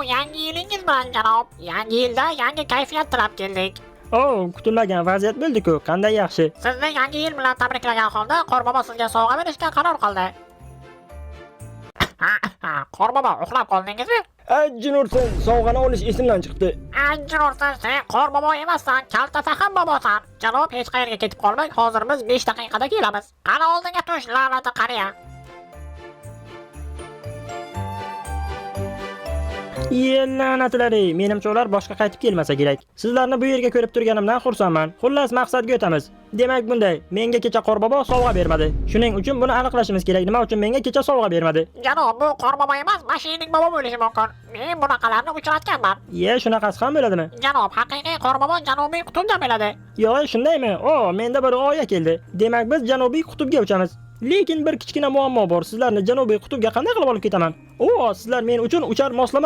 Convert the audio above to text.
yangi yilingiz bilan janob. Yangi yilda yangi kayfiyat tilab keldik. Kutilmagan vaziyat bo'ldi-ku. Qanday yaxshi. Sizni yangi yil bilan tabriklagan holda Qorbobo sizga sovg'a berishga qaror qildi. Qorbobo, uxlab qoldingizmi? Ajinursan, sovg'ani olish esimdan chiqdi. Ajinursan, sen Qorbobo emassan, kalta faham bobosan. Janob, hech qayerga ketib qolmang, hozir biz 5 daqiqada kelamiz. Qani oldinga tush, la'nati qariya. La'natlari, menimcha ular boshqa qaytib kelmasa kerak. Sizlarni bu yerga ko'rib turganimdan xursandman. Xullas, maqsadga o'tamiz. Demak bunday, menga kecha Qorbobo sovg'a bermadi. Shuning uchun buni aniqlashimiz kerak. Nima uchun menga kecha sovg'a bermadi? Janob, bu Qorbobo emas, mashining bobo bo'lishi mumkin. Men bunaqalarni uchratganman. Shunaqasi ham bo'ladimi? Janob, haqiqiy Qorbobo Janubiy qutbda bo'ladi. Yo'q, shundaymi? Menda bir g'oya keldi. Demak biz Janubiy qutbga uchamiz. Lekin bir kichkina muammo bor. Sizlarni Janubiy qutbga qanday qilib olib ketaman? Sizlar men uchun uchar moslama